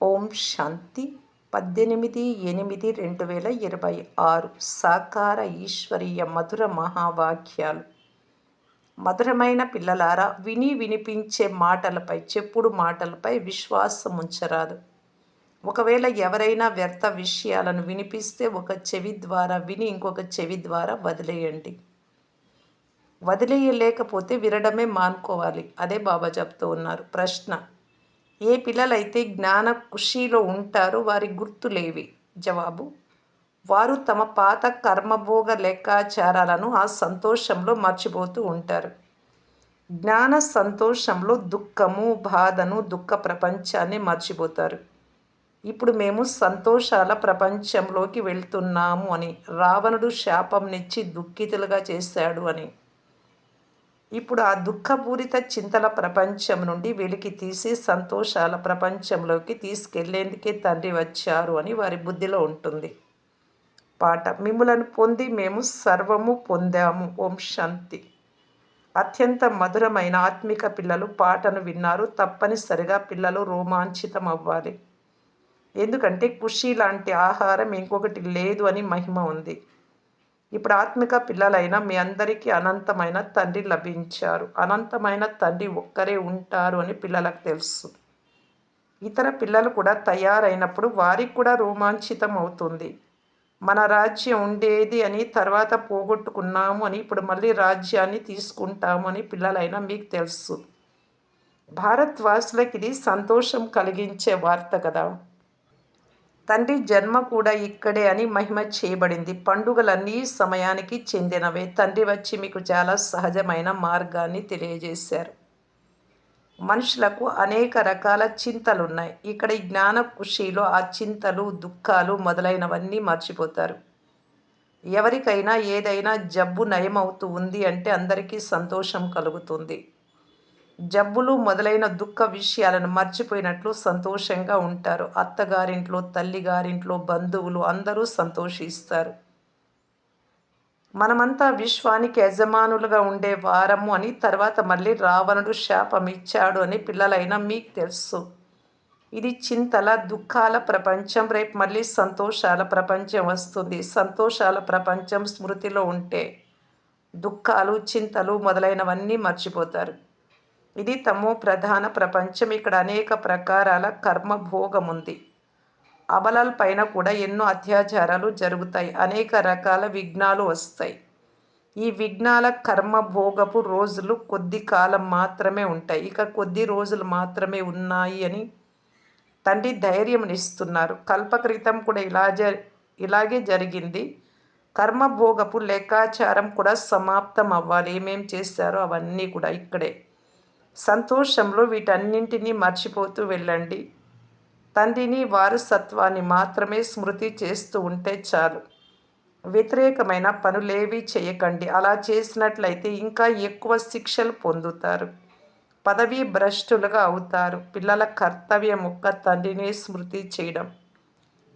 ఓం శాంతి 18/8/2026 సాకార ఈశ్వరీయ మధుర మహావాక్యాలు. మధురమైన పిల్లలారా, విని వినిపించే మాటలపై, చెప్పుడు మాటలపై విశ్వాసం ఉంచరాదు. ఒకవేళ ఎవరైనా వ్యర్థ విషయాలను వినిపిస్తే ఒక చెవి ద్వారా విని ఇంకొక చెవి ద్వారా వదిలేయండి. వదిలేయలేకపోతే వినడమే మానుకోవాలి. అదే బాబా చెప్తూ ఉన్నారు. ప్రశ్న: ఏ పిల్లలైతే జ్ఞాన ఖుషీలో ఉంటారో వారి గుర్తులేవి? జవాబు: వారు తమ పాత కర్మభోగ లెక్కాచారాలను ఆ సంతోషంలో మర్చిపోతూ ఉంటారు. జ్ఞాన సంతోషంలో దుఃఖము, బాధను, దుఃఖ ప్రపంచాన్ని మర్చిపోతారు. ఇప్పుడు మేము సంతోషాల ప్రపంచంలోకి వెళ్తున్నాము అని, రావణుడు శాపంనిచ్చి దుఃఖితులుగా చేశాడు అని. ఇప్పుడు ఆ దుఃఖపూరిత చింతల ప్రపంచం నుండి వెలికి తీసి సంతోషాల ప్రపంచంలోకి తీసుకెళ్లేందుకే తండ్రి వచ్చారు అని వారి బుద్ధిలో ఉంటుంది. పాట: మిమ్ములను పొంది మేము సర్వము పొందాము. ఓం శాంతి. అత్యంత మధురమైన ఆత్మిక పిల్లలు పాటను విన్నారు. తప్పనిసరిగా పిల్లలు రోమాంచితం అవ్వాలి. ఎందుకంటే ఖుషీ లాంటి ఆహారం ఇంకొకటి లేదు అని మహిమ ఉంది. ఇప్పుడు ఆత్మిక పిల్లలైన మీ అందరికీ అనంతమైన తండ్రి లభించారు. అనంతమైన తండ్రి ఒక్కరే ఉంటారు అని పిల్లలకు తెలుసు. ఇతర పిల్లలు కూడా తయారైనప్పుడు వారికి కూడా రోమాంచితం అవుతుంది. మన రాజ్యం ఉండేది అని, తర్వాత పోగొట్టుకున్నాము అని, ఇప్పుడు మళ్ళీ రాజ్యాన్ని తీసుకుంటాము అని పిల్లలైన మీకు తెలుసు. భారత్వాసులకు ఇది సంతోషం కలిగించే వార్త కదా. తండ్రి జన్మ కూడా ఇక్కడే అని మహిమ చేయబడింది. పండుగలన్నీ సమయానికి చెందినవే. తండ్రి వచ్చి మీకు చాలా సహజమైన మార్గాన్ని తెలియజేశారు. మనుషులకు అనేక రకాల చింతలున్నాయి. ఇక్కడ ఈ జ్ఞాన ఖుషీలో ఆ చింతలు, దుఃఖాలు మొదలైనవన్నీ మర్చిపోతారు. ఎవరికైనా ఏదైనా జబ్బు నయమవుతూ ఉంది అంటే అందరికీ సంతోషం కలుగుతుంది. జబ్బులు మొదలైన దుఃఖ విషయాలను మర్చిపోయినట్లు సంతోషంగా ఉంటారు. అత్తగారింట్లో, తల్లిగారింట్లో, బంధువులు అందరూ సంతోషిస్తారు. మనమంతా విశ్వానికి యజమానులుగా ఉండే వారము అని, తర్వాత మళ్ళీ రావణుడు శాపం ఇచ్చాడు అని పిల్లలైనా మీకు తెలుసు. ఇది చింతల, దుఃఖాల ప్రపంచం. రేపు మళ్ళీ సంతోషాల ప్రపంచం వస్తుంది. సంతోషాల ప్రపంచం స్మృతిలో ఉంటే దుఃఖాలు, చింతలు మొదలైనవన్నీ మర్చిపోతారు. ఇది తమో ప్రధాన ప్రపంచం. ఇక్కడ అనేక ప్రకారాల కర్మ భోగం ఉంది. అబలల పైన కూడా ఎన్నో అత్యాచారాలు జరుగుతాయి. అనేక రకాల విఘ్నాలు వస్తాయి. ఈ విఘ్నాల కర్మ భోగపు రోజులు కొద్ది కాలం మాత్రమే ఉంటాయి. ఇక కొద్ది రోజులు మాత్రమే ఉన్నాయి అని తండ్రి ధైర్యంనిస్తున్నారు. కల్పక్రితం కూడా ఇలాగే జరిగింది. కర్మభోగపు లెక్కాచారం కూడా సమాప్తం అవ్వాలి. ఏమేం చేశారో అవన్నీ కూడా ఇక్కడే. సంతోషంలో వీటన్నింటినీ మర్చిపోతూ వెళ్ళండి. తండ్రిని, వారసత్వాన్ని మాత్రమే స్మృతి చేస్తూ ఉంటే చాలు. వ్యతిరేకమైన పనులేవీ చేయకండి. అలా చేసినట్లయితే ఇంకా ఎక్కువ శిక్షలు పొందుతారు. పదవీ భ్రష్టులుగా అవుతారు. పిల్లల కర్తవ్యం ఒక్క తండ్రినే స్మృతి చేయడం.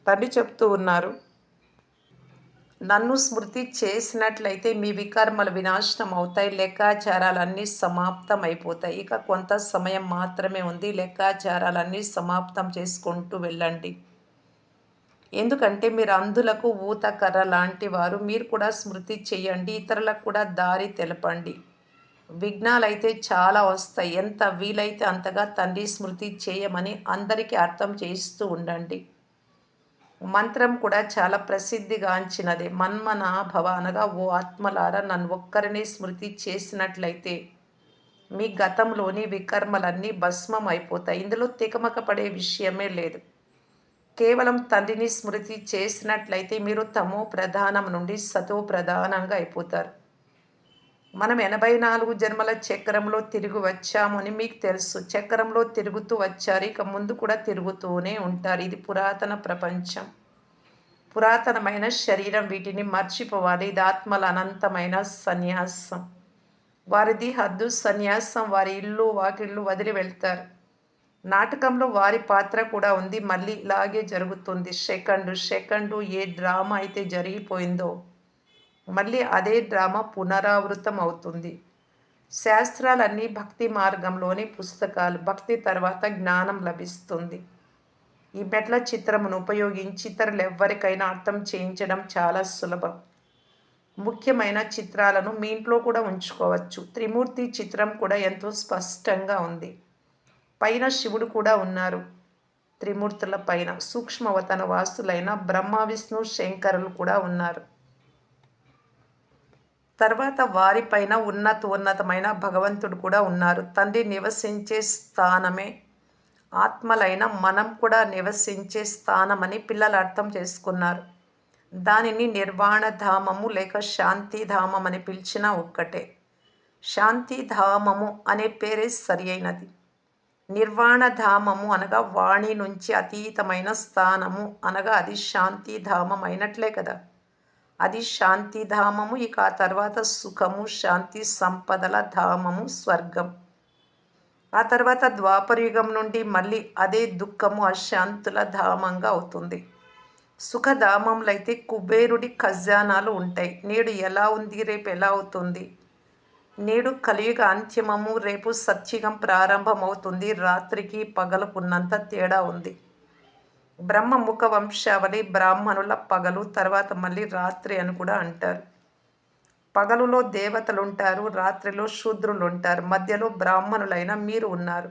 తండ్రి చెప్తూ ఉన్నారు, నన్ను స్మృతి చేసినట్లయితే మీ వికర్మలు వినాశనం అవుతాయి. లెక్కాచారాలన్నీ సమాప్తం అయిపోతాయి. ఇక కొంత సమయం మాత్రమే ఉంది. లెక్కాచారాలన్నీ సమాప్తం చేసుకుంటూ వెళ్ళండి. ఎందుకంటే మీరు అంధులకు ఊతకర్ర లాంటి వారు. మీరు కూడా స్మృతి చేయండి. ఇతరులకు కూడా దారి తెలపండి. విఘ్నాలైతే చాలా వస్తాయి. ఎంత వీలైతే అంతగా తండ్రి స్మృతి చేయమని అందరికీ అర్థం చేస్తూ ఉండండి. మంత్రం కూడా చాలా ప్రసిద్ధిగాంచినది. మన్మనాభవ అనగా, ఓ ఆత్మలారా, నన్ను ఒక్కరినే స్మృతి చేసినట్లయితే మీ గతంలోని వికర్మలన్నీ భస్మం అయిపోతాయి. ఇందులో తికమక పడే విషయమే లేదు. కేవలం తండ్రిని స్మృతి చేసినట్లయితే మీరు తమో ప్రధానం నుండి సతో ప్రధానంగా అయిపోతారు. మనం 84 జన్మల చక్రంలో తిరిగి వచ్చాము అని మీకు తెలుసు. చక్రంలో తిరుగుతూ వచ్చారు. ఇక ముందు కూడా తిరుగుతూనే ఉంటారు. ఇది పురాతన ప్రపంచం, పురాతనమైన శరీరం. వీటిని మర్చిపోవాలి. ఇది ఆత్మల అనంతమైన సన్యాసం. వారిది హద్దు సన్యాసం. వారి ఇల్లు వాకిళ్ళు వదిలి వెళ్తారు. నాటకంలో వారి పాత్ర కూడా ఉంది. మళ్ళీ ఇలాగే జరుగుతుంది. సెకండు ఏ డ్రామా అయితే జరిగిపోయిందో మళ్ళీ అదే డ్రామా పునరావృతం అవుతుంది. శాస్త్రాలన్నీ భక్తి మార్గంలోని పుస్తకాలు. భక్తి తర్వాత జ్ఞానం లభిస్తుంది. ఈ మెట్ల చిత్రమును ఉపయోగించి ఇతరులెవ్వరికైనా అర్థం చేయించడం చాలా సులభం. ముఖ్యమైన చిత్రాలను మీ ఇంట్లో కూడా ఉంచుకోవచ్చు. త్రిమూర్తి చిత్రం కూడా ఎంతో స్పష్టంగా ఉంది. పైన శివుడు కూడా ఉన్నారు. త్రిమూర్తుల పైన సూక్ష్మవతన వాసులైన బ్రహ్మ, విష్ణు, శంకరులు కూడా ఉన్నారు. తర్వాత వారిపైన ఉన్నతమైన భగవంతుడు కూడా ఉన్నారు. తండ్రి నివసించే స్థానమే ఆత్మలైన మనం కూడా నివసించే స్థానమని పిల్లలు అర్థం చేసుకున్నారు. దానిని నిర్వాణధామము లేక శాంతిధామం అని పిలిచినా ఒక్కటే. శాంతిధామము అనే పేరే సరి అయినది. నిర్వాణధామము అనగా వాణి నుంచి అతీతమైన స్థానము అనగా అది శాంతిధామం అయినట్లే కదా. అది శాంతిధామము. ఇక ఆ తర్వాత సుఖము, శాంతి, సంపదల ధామము స్వర్గం. ఆ తర్వాత ద్వాపరయుగం నుండి మళ్ళీ అదే దుఃఖము, అశాంతుల ధామంగా అవుతుంది. సుఖధామంలో అయితే కుబేరుడి ఖజానాలు ఉంటాయి. నేడు ఎలా ఉంది, రేపు ఎలా అవుతుంది. నేడు కలియుగ అంత్యమము, రేపు సత్యుగం ప్రారంభమవుతుంది. రాత్రికి పగలుకున్నంత తేడా ఉంది. బ్రహ్మ ముఖ వంశావళి బ్రాహ్మణుల పగలు, తర్వాత మళ్ళీ రాత్రి అని కూడా అంటారు. పగలులో దేవతలుంటారు, రాత్రిలో శూద్రులుంటారు, మధ్యలో బ్రాహ్మణులైన మీరు ఉన్నారు.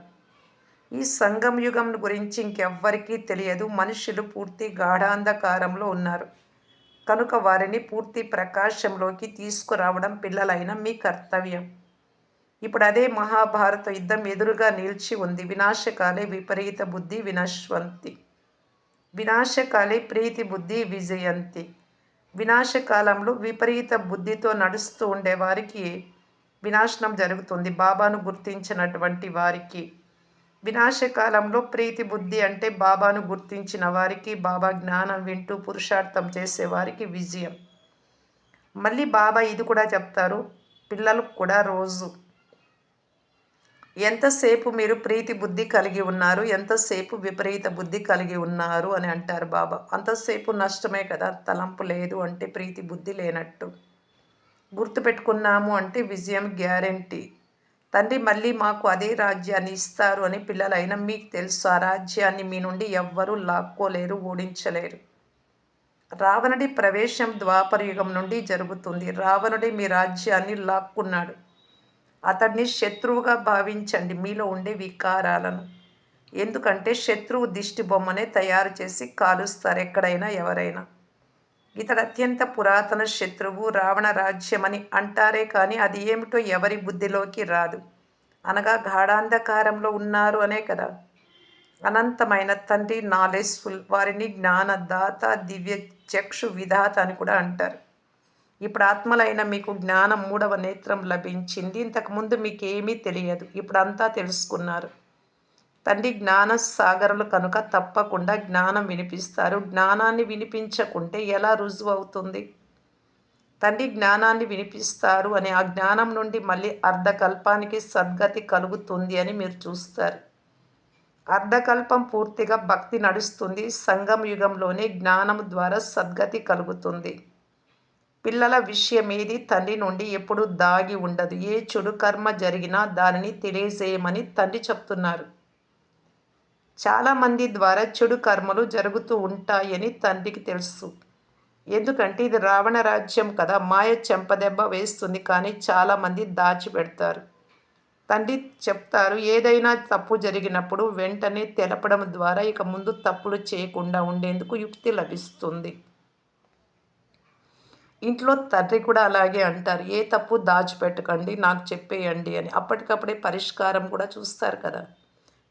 ఈ సంగమ యుగం గురించి ఇంకెవ్వరికీ తెలియదు. మనుషులు పూర్తి గాఢాంధకారంలో ఉన్నారు. కనుక వారిని పూర్తి ప్రకాశంలోకి తీసుకురావడం పిల్లలైన మీ కర్తవ్యం. ఇప్పుడు అదే మహాభారత యుద్ధం ఎదురుగా నిలిచి ఉంది. వినాశకాలే విపరీత బుద్ధి వినశ్వంతి, వినాశకాలే ప్రీతి బుద్ధి విజయంతి. వినాశకాలంలో విపరీత బుద్ధితో నడుస్తూ ఉండే వారికి వినాశనం జరుగుతుంది. బాబాను గుర్తించినటువంటి వారికి. వినాశకాలంలో ప్రీతి బుద్ధి అంటే బాబాను గుర్తించిన వారికి, బాబా జ్ఞానం వింటూ పురుషార్థం చేసే వారికి విజయం. మళ్ళీ బాబా ఇది కూడా చెప్తారు పిల్లలకు కూడా రోజు, ఎంతసేపు మీరు ప్రీతి బుద్ధి కలిగి ఉన్నారు, ఎంతసేపు విపరీత బుద్ధి కలిగి ఉన్నారు అని అంటారు బాబా. అంతసేపు నష్టమే కదా. తలంపు లేదు అంటే ప్రీతి బుద్ధి లేనట్టు. గుర్తుపెట్టుకున్నాము అంటే విజయం గ్యారెంటీ. తండ్రి మళ్ళీ మాకు అదే రాజ్యాన్ని ఇస్తారు అని పిల్లలైన మీకు తెలుసు. ఆ రాజ్యాన్ని మీ నుండి ఎవ్వరూ లాక్కోలేరు, ఓడించలేరు. రావణుడి ప్రవేశం ద్వాపరయుగం నుండి జరుగుతుంది. రావణుడి మీ రాజ్యాన్ని లాక్కున్నాడు. అతడిని శత్రువుగా భావించండి మీలో ఉండే వికారాలను. ఎందుకంటే శత్రువు దిష్టి బొమ్మనే తయారు చేసి కాలుస్తారు ఎక్కడైనా ఎవరైనా. ఇతడు అత్యంత పురాతన శత్రువు. రావణ రాజ్యమని అంటారే కానీ అది ఏమిటో ఎవరి బుద్ధిలోకి రాదు. అనగా గాఢాంధకారంలో ఉన్నారు అనే కదా. అనంతమైన తండ్రి నాలెడ్జ్ఫుల్, వారిని జ్ఞానదాత, దివ్య చక్షు విధాత అని కూడా అంటారు. ఇప్పుడు ఆత్మలైన మీకు జ్ఞానం 3వ నేత్రం లభించింది. ఇంతకుముందు మీకేమీ తెలియదు, ఇప్పుడు అంతా తెలుసుకున్నారు. తండ్రి జ్ఞాన సాగరులు కనుక తప్పకుండా జ్ఞానం వినిపిస్తారు. జ్ఞానాన్ని వినిపించకుంటే ఎలా రుజువు అవుతుంది? తండ్రి జ్ఞానాన్ని వినిపిస్తారు అని ఆ జ్ఞానం నుండి మళ్ళీ అర్ధకల్పానికి సద్గతి కలుగుతుంది అని మీరు చూస్తారు. అర్ధకల్పం పూర్తిగా భక్తి నడుస్తుంది. సంగమ యుగంలోనే జ్ఞానం ద్వారా సద్గతి కలుగుతుంది. పిల్లల విషయమేది తండ్రి నుండి ఎప్పుడు దాగి ఉండదు. ఏ చెడు కర్మ జరిగినా దానిని తెలియజేయమని తండ్రి చెప్తున్నారు. చాలామంది ద్వారా చెడు కర్మలు జరుగుతూ ఉంటాయని తండ్రికి తెలుసు. ఎందుకంటే ఇది రావణ రాజ్యం కదా. మాయ చెంపదెబ్బ వేస్తుంది కానీ చాలామంది దాచిపెడతారు. తండ్రి చెప్తారు ఏదైనా తప్పు జరిగినప్పుడు వెంటనే తెలపడం ద్వారా ఇక ముందు తప్పులు చేయకుండా ఉండేందుకు యుక్తి లభిస్తుంది. ఇంట్లో తండ్రి కూడా అలాగే అంటారు, ఏ తప్పు దాచిపెట్టకండి, నాకు చెప్పేయండి అని. అప్పటికప్పుడే పరిష్కారం కూడా చూస్తారు కదా.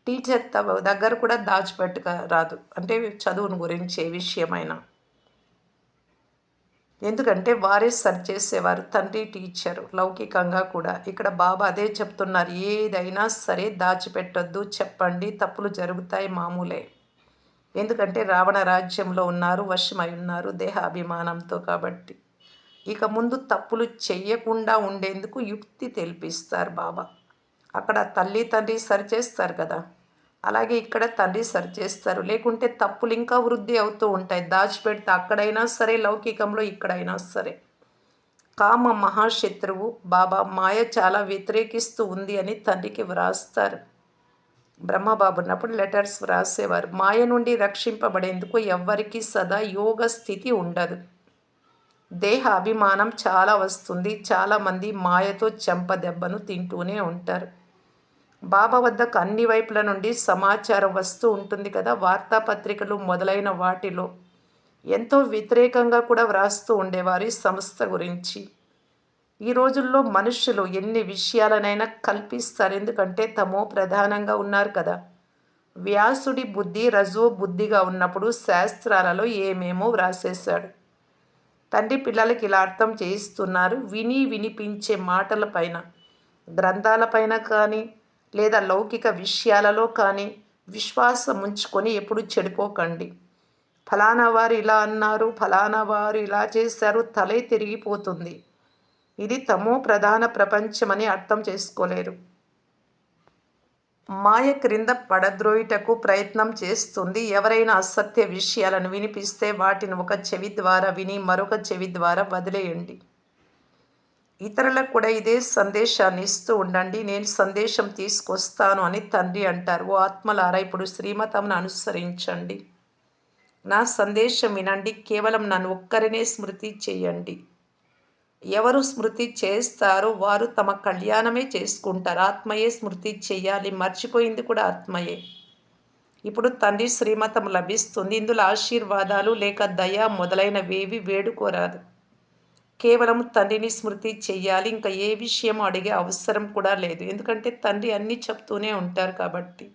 టీచర్ దగ్గర కూడా దాచిపెట్టుక రాదు, అంటే చదువును గురించి ఏ విషయమైనా. ఎందుకంటే వారే సరి చేసేవారు, తండ్రి టీచరు. లౌకికంగా కూడా ఇక్కడ బాబా అదే చెప్తున్నారు, ఏదైనా సరే దాచిపెట్టొద్దు, చెప్పండి, తప్పులు జరుగుతాయి మామూలే. ఎందుకంటే రావణ రాజ్యంలో ఉన్నారు, వశమై ఉన్నారు దేహాభిమానంతో. కాబట్టి ఇక ముందు తప్పులు చెయ్యకుండా ఉండేందుకు యుక్తి తెలిపిస్తారు బాబా. అక్కడ తల్లి తండ్రి సరిచేస్తారు కదా, అలాగే ఇక్కడ తండ్రి సరిచేస్తారు. లేకుంటే తప్పులు ఇంకా వృద్ధి అవుతూ ఉంటాయి. దాచిపెడితే అక్కడైనా సరే, లౌకికంలో ఇక్కడైనా సరే. కామ మహాశత్రువు బాబా. మాయ చాలా వ్యతిరేకిస్తూ ఉంది అని తండ్రికి వ్రాస్తారు. బ్రహ్మబాబు ఉన్నప్పుడు లెటర్స్ వ్రాసేవారు. మాయ నుండి రక్షింపబడేందుకు ఎవ్వరికీ సదా యోగ స్థితి ఉండదు. దేహ అభిమానం చాలా వస్తుంది. చాలామంది మాయతో చెంపదెబ్బను తింటూనే ఉంటారు. బాబా వద్దకు అన్ని వైపుల నుండి సమాచారం వస్తూ ఉంటుంది కదా. వార్తాపత్రికలు మొదలైన వాటిలో ఎంతో వ్యతిరేకంగా కూడా వ్రాస్తూ ఉండేవారు ఈ సంస్థ గురించి. ఈ రోజుల్లో మనుషులు ఎన్ని విషయాలనైనా కల్పిస్తారు. ఎందుకంటే తమో ప్రధానంగా ఉన్నారు కదా. వ్యాసుడి బుద్ధి రజో బుద్ధిగా ఉన్నప్పుడు శాస్త్రాలలో ఏమేమో వ్రాసేశాడు. తండ్రి పిల్లలకి ఇలా అర్థం చేయిస్తున్నారు. విని వినిపించే మాటల పైన, గ్రంథాలపైన కానీ లేదా లౌకిక విషయాలలో కానీ విశ్వాసం ఉంచుకొని ఎప్పుడు చెడిపోకండి. ఫలానా వారు ఇలా అన్నారు, ఫలానా వారు ఇలా చేశారు, తలే తిరిగిపోతుంది. ఇది తమో ప్రధాన ప్రపంచమని అర్థం చేసుకోలేరు. మాయ క్రింద పడద్రోయుటకు ప్రయత్నం చేస్తుంది. ఎవరైనా అసత్య విషయాలను వినిపిస్తే వాటిని ఒక చెవి ద్వారా విని మరొక చెవి ద్వారా వదిలేయండి. ఇతరులకు కూడా ఇదే సందేశాన్ని ఇస్తూ ఉండండి. నేను సందేశం తీసుకొస్తాను అని తండ్రి అంటారు. ఓ ఆత్మలారా, ఇప్పుడు శ్రీమతంను అనుసరించండి. నా సందేశం వినండి. కేవలం నన్ను ఒక్కరినే స్మృతి చేయండి. ఎవరు స్మృతి చేస్తారో వారు తమ కళ్యాణమే చేసుకుంటారు. ఆత్మయే స్మృతి చెయ్యాలి. మర్చిపోయింది కూడా ఆత్మయే. ఇప్పుడు తండ్రి శ్రీమతం లభిస్తుంది. ఇందులో ఆశీర్వాదాలు లేక దయ మొదలైనవేవి వేడుకోరాదు. కేవలం తండ్రిని స్మృతి చెయ్యాలి. ఇంకా ఏ విషయం అడిగే అవసరం కూడా లేదు. ఎందుకంటే తండ్రి అన్నీ చెప్తూనే ఉంటారు కాబట్టి.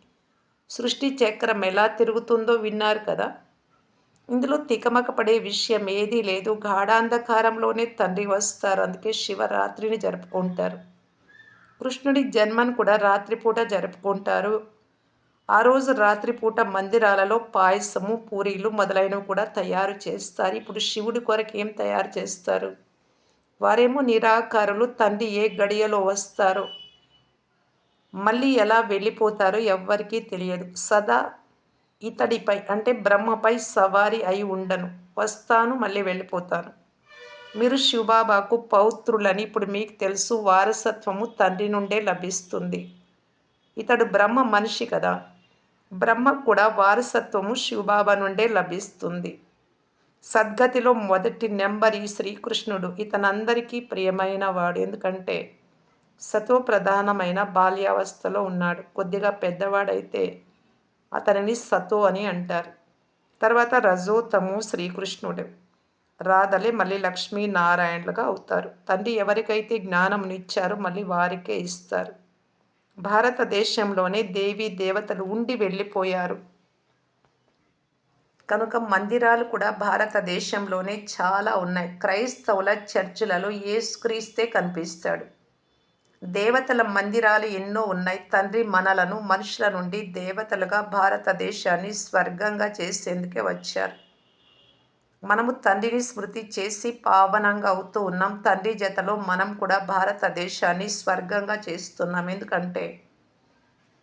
సృష్టి చక్రం ఎలా తిరుగుతుందో విన్నారు కదా. ఇందులో తికమక పడే విషయం ఏదీ లేదు. గాఢాంధకారంలోనే తండ్రి వస్తారు. అందుకే శివరాత్రిని జరుపుకుంటారు. కృష్ణుడి జన్మను కూడా రాత్రిపూట జరుపుకుంటారు. ఆ రోజు రాత్రిపూట మందిరాలలో పాయసము, పూరీలు మొదలైనవి కూడా తయారు చేస్తారు. ఇప్పుడు శివుడి కొరకు ఏం తయారు చేస్తారు? వారేమో నిరాకారులు. తండ్రి ఏ గడియలో వస్తారో మళ్ళీ ఎలా వెళ్ళిపోతారో ఎవ్వరికీ తెలియదు. సదా ఇతడిపై అంటే బ్రహ్మపై సవారీ అయి ఉండను. వస్తాను, మళ్ళీ వెళ్ళిపోతాను. మీరు శివబాబాకు పౌత్రులని ఇప్పుడు మీకు తెలుసు. వారసత్వము తండ్రి నుండే లభిస్తుంది. ఇతడు బ్రహ్మ మనిషి కదా. బ్రహ్మకు కూడా వారసత్వము శివబాబా నుండే లభిస్తుంది. సద్గతిలో మొదటి నెంబర్ ఈ శ్రీకృష్ణుడు. ఇతనందరికీ ప్రియమైన వాడు. ఎందుకంటే సతో ప్రధానమైన బాల్యావస్థలో ఉన్నాడు. కొద్దిగా పెద్దవాడైతే అతనిని సతో అని అంటారు. తర్వాత రజో తమో శ్రీకృష్ణుడు. రాధలే మళ్ళీ లక్ష్మీనారాయణలుగా అవుతారు. తండ్రి ఎవరికైతే జ్ఞానమునిచ్చారో మళ్ళీ వారికే ఇస్తారు. భారతదేశంలోనే దేవీ దేవతలు ఉండి వెళ్ళిపోయారు కనుక మందిరాలు కూడా భారతదేశంలోనే చాలా ఉన్నాయి. క్రైస్తవుల చర్చిలలో యేసుక్రీస్తే కనిపిస్తాడు. దేవతల మందిరాలు ఎన్నో ఉన్నాయి. తండ్రి మనలను మనుషుల నుండి దేవతలుగా భారతదేశాన్ని స్వర్గంగా చేసేందుకే వచ్చారు. మనము తండ్రిని స్మృతి చేసి పావనంగా అవుతూ ఉన్నాం. తండ్రి జతలో మనం కూడా భారతదేశాన్ని స్వర్గంగా చేస్తున్నాం. ఎందుకంటే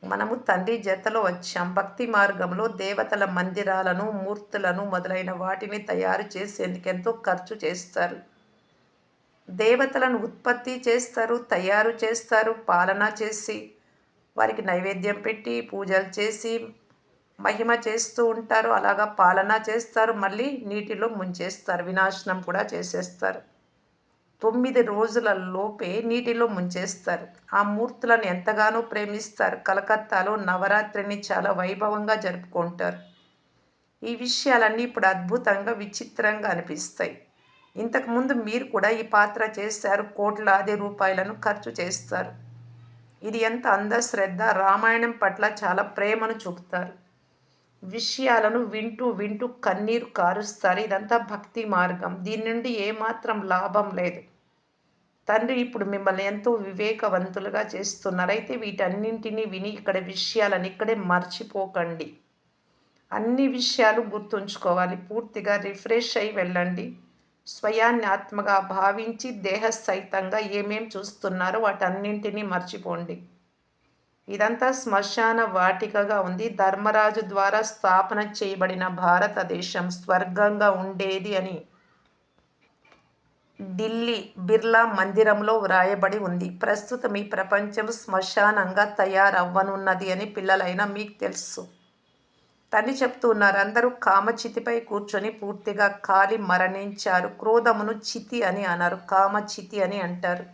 మనము తండ్రి జతలో వచ్చాం. భక్తి మార్గంలో దేవతల మందిరాలను, మూర్తులను మొదలైన వాటిని తయారు చేసేందుకు ఎంతో ఖర్చు చేస్తారు. దేవతలను ఉత్పత్తి చేస్తారు, తయారు చేస్తారు, పాలన చేసి వారికి నైవేద్యం పెట్టి పూజలు చేసి మహిమ చేస్తూ ఉంటారు. అలాగా పాలన చేస్తారు, మళ్ళీ నీటిలో ముంచేస్తారు, వినాశనం కూడా చేసేస్తారు. 9 రోజుల లోపే నీటిలో ముంచేస్తారు. ఆ మూర్తులను ఎంతగానో ప్రేమిస్తారు. కలకత్తాలో నవరాత్రిని చాలా వైభవంగా జరుపుకుంటారు. ఈ విషయాలన్నీ ఇప్పుడు అద్భుతంగా విచిత్రంగా అనిపిస్తాయి. ఇంతకుముందు మీరు కూడా ఈ పాత్ర చేశారు. కోట్లాది రూపాయలను ఖర్చు చేస్తారు. ఇది ఎంత అంధశ్రద్ధ. రామాయణం పట్ల చాలా ప్రేమను చూపుతారు. విషయాలను వింటూ వింటూ కన్నీరు కారుస్తారు. ఇదంతా భక్తి మార్గం. దీని నుండి ఏమాత్రం లాభం లేదు. తండ్రి ఇప్పుడు మిమ్మల్ని ఎంతో వివేకవంతులుగా చేస్తున్నారు. అయితే వీటన్నింటినీ విని ఇక్కడ విషయాలను ఇక్కడే మర్చిపోకండి. అన్ని విషయాలు గుర్తుంచుకోవాలి. పూర్తిగా రిఫ్రెష్ అయి వెళ్ళండి. స్వయాన్ని ఆత్మగా భావించి దేహ సహితంగా ఏమేం చూస్తున్నారో వాటన్నింటినీ మర్చిపోండి. ఇదంతా శ్మశాన వాటికగా ఉంది. ధర్మరాజు ద్వారా స్థాపన చేయబడిన భారతదేశం స్వర్గంగా ఉండేది అని ఢిల్లీ బిర్లా మందిరంలో వ్రాయబడి ఉంది. ప్రస్తుతం ఈ ప్రపంచం శ్మశానంగా తయారవ్వనున్నది అని పిల్లలైనా మీకు తెలుసు. తండ్రి చెప్తూ ఉన్నారు. అందరూ కామచితిపై కూర్చొని పూర్తిగా కాలి మరణించారు. క్రోధమును చితి అని అనరు, కామచితి అని అంటారు.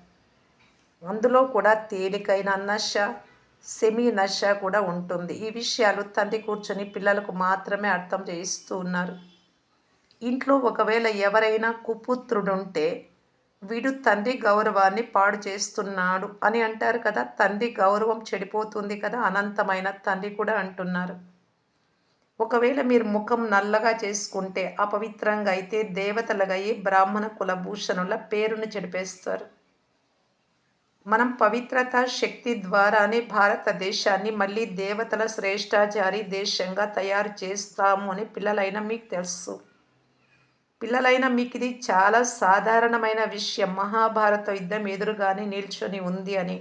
అందులో కూడా తేలికైన నశ, సెమీ నశ కూడా ఉంటుంది. ఈ విషయాలు తండ్రి కూర్చొని పిల్లలకు మాత్రమే అర్థం చేయిస్తూ ఉన్నారు. ఇంట్లో ఒకవేళ ఎవరైనా కుపుత్రుడుంటే వీడు తండ్రి గౌరవాన్ని పాడు చేస్తున్నాడు అని అంటారు కదా. తండ్రి గౌరవం చెడిపోతుంది కదా. అనంతమైన తండ్రి కూడా అంటున్నారు. ఒకవేళ మీరు ముఖం నల్లగా చేసుకుంటే, అపవిత్రంగా అయితే దేవతలుగా అయ్యి బ్రాహ్మణ కులభూషణుల పేరును చెడిపేస్తారు. మనం పవిత్రత శక్తి ద్వారానే భారతదేశాన్ని మళ్ళీ దేవతల శ్రేష్టాచారి దేశంగా తయారు చేస్తాము అని పిల్లలైన మీకు తెలుసు. పిల్లలైన మీకు ఇది చాలా సాధారణమైన విషయం. మహాభారత యుద్ధం ఎదురుగానే నిల్చొని ఉంది అని,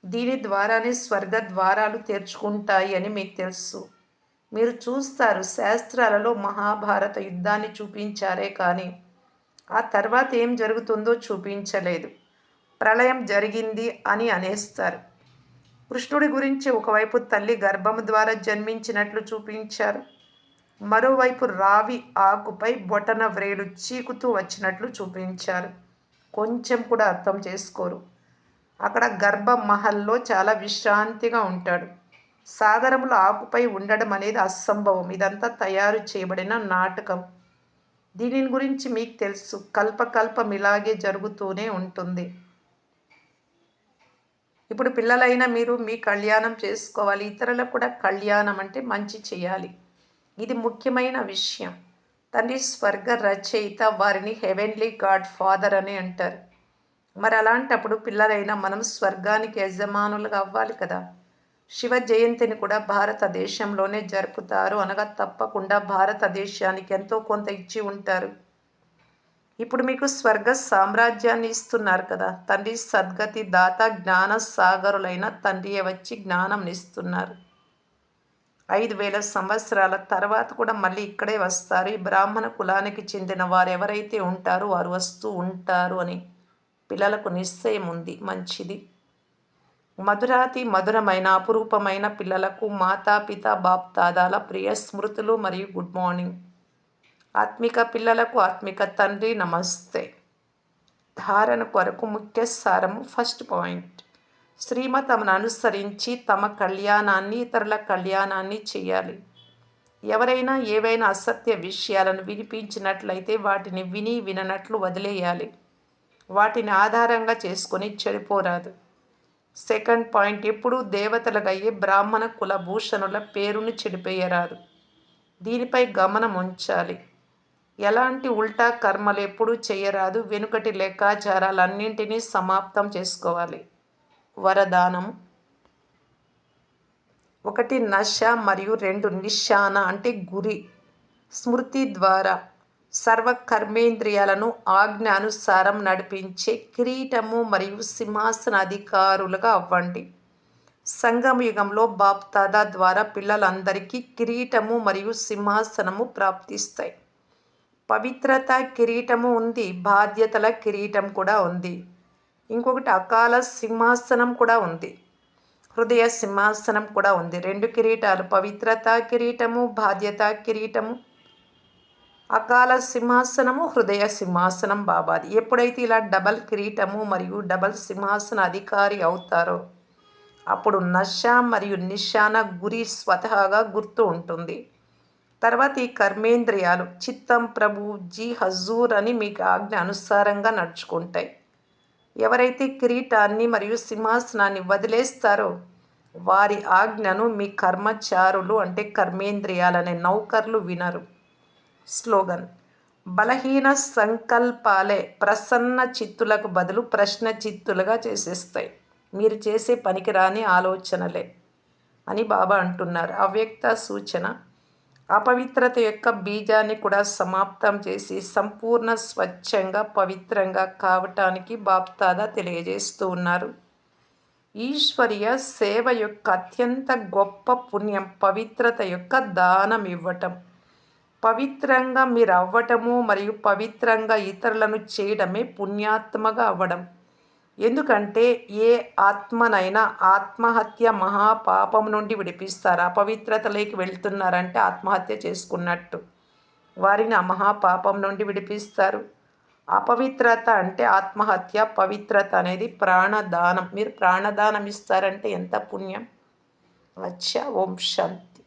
దీని ద్వారానే స్వర్గ ద్వారాలు తెరుచుకుంటాయి అని మీకు తెలుసు. మీరు చూస్తారు, శాస్త్రాలలో మహాభారత యుద్ధాన్ని చూపించారే కానీ ఆ తర్వాత ఏం జరుగుతుందో చూపించలేదు. ప్రళయం జరిగింది అని అనేస్తారు. కృష్ణుడి గురించి ఒకవైపు తల్లి గర్భము ద్వారా జన్మించినట్లు చూపించారు, మరోవైపు రావి ఆకుపై బొటన వ్రేలు చీకుతూ వచ్చినట్లు చూపించారు. కొంచెం కూడా అర్థం చేసుకోరు. అక్కడ గర్భ మహల్లో చాలా విశ్రాంతిగా ఉంటాడు. సాగరములో ఆకుపై ఉండడం అనేది అసంభవం. ఇదంతా తయారు చేయబడిన నాటకం. దీనిని గురించి మీకు తెలుసు. కల్పకల్పం ఇలాగే జరుగుతూనే ఉంటుంది. ఇప్పుడు పిల్లలైన మీరు మీ కళ్యాణం చేసుకోవాలి. ఇతరులకు కూడా కళ్యాణం అంటే మంచి చేయాలి. ఇది ముఖ్యమైన విషయం. తండ్రి స్వర్గ రచయిత, వారిని హెవెన్లీ గాడ్ ఫాదర్ అని అంటారు. మరి అలాంటప్పుడు పిల్లలైన మనం స్వర్గానికి యజమానులుగా అవ్వాలి కదా. శివ జయంతిని కూడా భారతదేశంలోనే జరుపుతారు అనగా తప్పకుండా భారతదేశానికి ఎంతో కొంత ఇచ్చి ఉంటారు. ఇప్పుడు మీకు స్వర్గ సామ్రాజ్యాన్ని ఇస్తున్నారు కదా. తండ్రి సద్గతి దాత జ్ఞాన సాగరులైన తండ్రియే వచ్చి జ్ఞానం ఇస్తున్నారు. 5,000 సంవత్సరాల తర్వాత కూడా మళ్ళీ ఇక్కడే వస్తారు. ఈ బ్రాహ్మణ కులానికి చెందిన వారు ఎవరైతే ఉంటారో వారు వస్తూ ఉంటారు అని పిల్లలకు నిశ్చయం ఉంది. మంచిది. మధురాతి మధురమైన అపురూపమైన పిల్లలకు మాతాపిత బాప్దాదాల ప్రియ స్మృతులు మరియు గుడ్ మార్నింగ్. ఆత్మిక పిల్లలకు ఆత్మిక తండ్రి నమస్తే. ధారణ కొరకు ముఖ్య సారము. ఫస్ట్ పాయింట్, శ్రీమతమును అనుసరించి తమ కళ్యాణాన్ని ఇతరుల కళ్యాణాన్ని చేయాలి. ఎవరైనా ఏవైనా అసత్య విషయాలను వినిపించినట్లయితే వాటిని విని విననట్లు వదిలేయాలి. వాటిని ఆధారంగా చేసుకొని చెడిపోరాదు. సెకండ్ పాయింట్, ఎప్పుడూ దేవతలుగా అయ్యే బ్రాహ్మణ కులభూషణుల పేరును చెడిపేయరాదు. దీనిపై గమనం ఉంచాలి. ఎలాంటి ఉల్టా కర్మలు ఎప్పుడూ చేయరాదు. వెనుకటి లెక్కాచారాలన్నింటినీ సమాప్తం చేసుకోవాలి. వరదానం. 1 నశ మరియు 2 నిశాన అంటే గురి. స్మృతి ద్వారా సర్వ కర్మేంద్రియాలను ఆజ్ఞ అనుసారం నడిపించే కిరీటము మరియు సింహాసన అధికారులుగా అవ్వండి. సంగమ యుగంలో బాప్దాదా ద్వారా పిల్లలందరికీ కిరీటము మరియు సింహాసనము ప్రాప్తిస్తాయి. పవిత్రత కిరీటము ఉంది, బాధ్యతల కిరీటం కూడా ఉంది. ఇంకొకటి అకాల సింహాసనం కూడా ఉంది, హృదయ సింహాసనం కూడా ఉంది. 2 కిరీటాలు, పవిత్రత కిరీటము, బాధ్యత కిరీటము, అకాల సింహాసనము, హృదయ సింహాసనం బాబాది. ఎప్పుడైతే ఇలా డబల్ కిరీటము మరియు డబల్ సింహాసన అధికారి అవుతారో అప్పుడు నశ మరియు నిశాన గురి స్వతహాగా గుర్తు ఉంటుంది. తర్వాత ఈ కర్మేంద్రియాలు చిత్తం ప్రభు జీ హజూర్ అని మీకు ఆజ్ఞ అనుసారంగా నడుచుకుంటాయి. ఎవరైతే కిరీటాన్ని మరియు సింహాసనాన్ని వదిలేస్తారో వారి ఆజ్ఞను మీ కర్మచారులు అంటే కర్మేంద్రియాలనే నౌకర్లు వినరు. స్లోగన్. బలహీన సంకల్పాలే ప్రసన్న చిత్తులకు బదులు ప్రశ్న చిత్తులుగా చేసేస్తాయి. మీరు చేసే పనికిరాని ఆలోచనలే అని బాబా అంటున్నారు. అవ్యక్త సూచన. అపవిత్రత యొక్క బీజాన్ని కూడా సమాప్తం చేసి సంపూర్ణ స్వచ్ఛంగా పవిత్రంగా కావటానికి బాప్దాదా తెలియజేస్తూ ఉన్నారు. ఈశ్వరీయ సేవ యొక్క అత్యంత గొప్ప పుణ్యం పవిత్రత యొక్క దానం ఇవ్వటం. పవిత్రంగా మీరవ్వటము మరియు పవిత్రంగా ఇతరులను చేయడమే పుణ్యాత్మగా అవ్వడం. ఎందుకంటే ఏ ఆత్మనైనా ఆత్మహత్య మహాపాపం నుండి విడిపిస్తారు. అపవిత్రతలోకి వెళ్తున్నారంటే ఆత్మహత్య చేసుకున్నట్టు. వారిని ఆ మహాపాపం నుండి విడిపిస్తారు. అపవిత్రత అంటే ఆత్మహత్య, పవిత్రత అనేది ప్రాణదానం. మీరు ప్రాణదానం ఇస్తారంటే ఎంత పుణ్యం. అచ్చా! ఓం శాంతి.